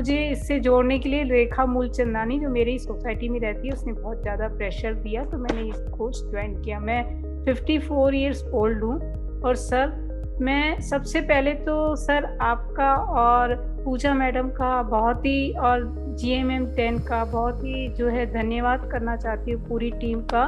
मुझे इससे जोड़ने के लिए रेखा मूलचंदानी जो मेरी सोसाइटी में रहती है, उसने बहुत ज़्यादा प्रेशर दिया, तो मैंने इस कोर्स जॉइन किया। मैं 54 इयर्स ओल्ड हूँ और सर, मैं सबसे पहले तो सर आपका और पूजा मैडम का बहुत ही, और जीएमएम 10 का बहुत ही जो है धन्यवाद करना चाहती हूँ, पूरी टीम का,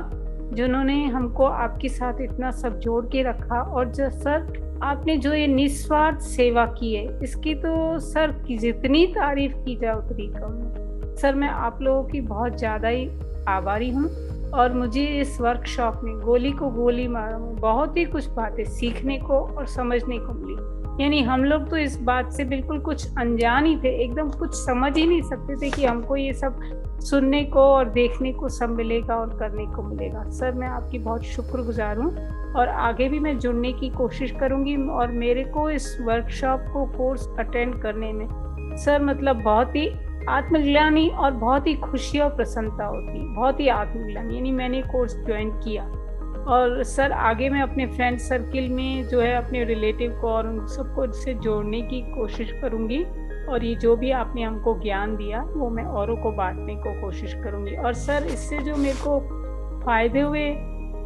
जिन्होंने हमको आपके साथ इतना सब जोड़ के रखा। और जो सर आपने जो ये निस्वार्थ सेवा की है, इसकी तो सर की जितनी तारीफ की जाए उतनी कम है। सर, मैं आप लोगों की बहुत ज़्यादा ही आभारी हूँ और मुझे इस वर्कशॉप में गोली को गोली मारा में बहुत ही कुछ बातें सीखने को और समझने को मिली। यानी हम लोग तो इस बात से बिल्कुल कुछ अनजान ही थे, एकदम कुछ समझ ही नहीं सकते थे कि हमको ये सब सुनने को और देखने को सब मिलेगा और करने को मिलेगा। सर, मैं आपकी बहुत शुक्रगुज़ार हूँ और आगे भी मैं जुड़ने की कोशिश करूँगी। और मेरे को इस वर्कशॉप को कोर्स अटेंड करने में सर मतलब बहुत ही आत्मग्लानि और बहुत ही खुशी और प्रसन्नता होती है, बहुत ही आत्मग्लानि। यानी मैंने कोर्स ज्वाइन किया और सर आगे मैं अपने फ्रेंड सर्किल में जो है अपने रिलेटिव को और उन सबको इससे जोड़ने की कोशिश करूँगी। और ये जो भी आपने हमको ज्ञान दिया वो मैं औरों को बाँटने को कोशिश करूँगी। और सर, इससे जो मेरे को फ़ायदे हुए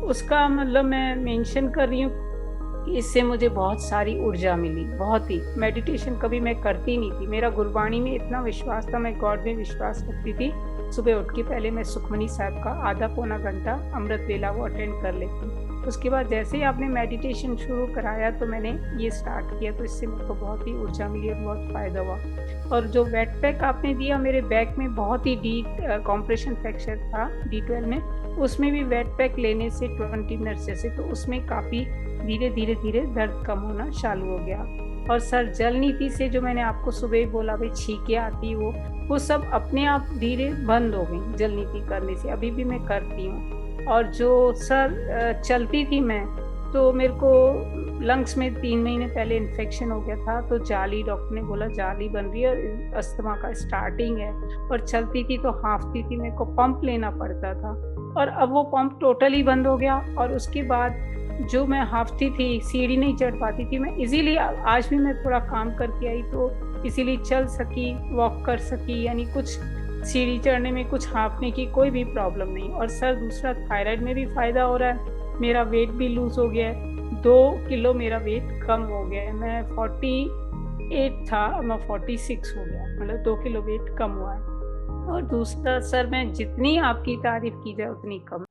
उसका मतलब मैं मेंशन कर रही हूँ कि इससे मुझे बहुत सारी ऊर्जा मिली, बहुत ही। मेडिटेशन कभी मैं करती नहीं थी, मेरा गुरबाणी में इतना विश्वास था, मैं गॉड में विश्वास रखती थी। सुबह उठ के पहले मैं सुखमनी साहब का आधा पौना घंटा अमृत वेला वो अटेंड कर लेती हूँ। उसके बाद जैसे ही आपने मेडिटेशन शुरू कराया तो मैंने ये स्टार्ट किया, तो इससे मेरे को बहुत ही ऊर्जा मिली और बहुत फ़ायदा हुआ। और जो वेट पैक आपने दिया, मेरे बैक में बहुत ही कॉम्प्रेशन फ्रैक्चर था D12 में, उसमें भी वेट पैक लेने से 20 मिनट से तो उसमें काफ़ी धीरे धीरे धीरे दर्द कम होना चालू हो गया। और सर, जल नीति से जो मैंने आपको सुबह ही बोला भाई छींके आती वो सब अपने आप धीरे बंद हो गई जल नीति करने से। अभी भी मैं करती हूँ। और जो सर चलती थी मैं, तो मेरे को लंग्स में 3 महीने पहले इन्फेक्शन हो गया था, तो जाली, डॉक्टर ने बोला जाली बन रही है, अस्थमा का स्टार्टिंग है। और चलती थी तो हाँफती थी, मेरे को पंप लेना पड़ता था और अब वो पंप टोटली बंद हो गया। और उसके बाद जो मैं हाँफती थी, सीढ़ी नहीं चढ़ पाती थी, मैं इजीली, आज भी मैं थोड़ा काम करके आई तो इसीलिए चल सकी, वॉक कर सकी, यानी कुछ सीढ़ी चढ़ने में, कुछ हाँफने की कोई भी प्रॉब्लम नहीं। और सर, दूसरा थायराइड में भी फ़ायदा हो रहा है, मेरा वेट भी लूज़ हो गया है, 2 किलो मेरा वेट कम हो गया है। मैं 48 था, अब मैं 46 हो गया, मतलब 2 किलो वेट कम हुआ है। और दूसरा सर, मैं जितनी आपकी तारीफ़ की जाए उतनी कम।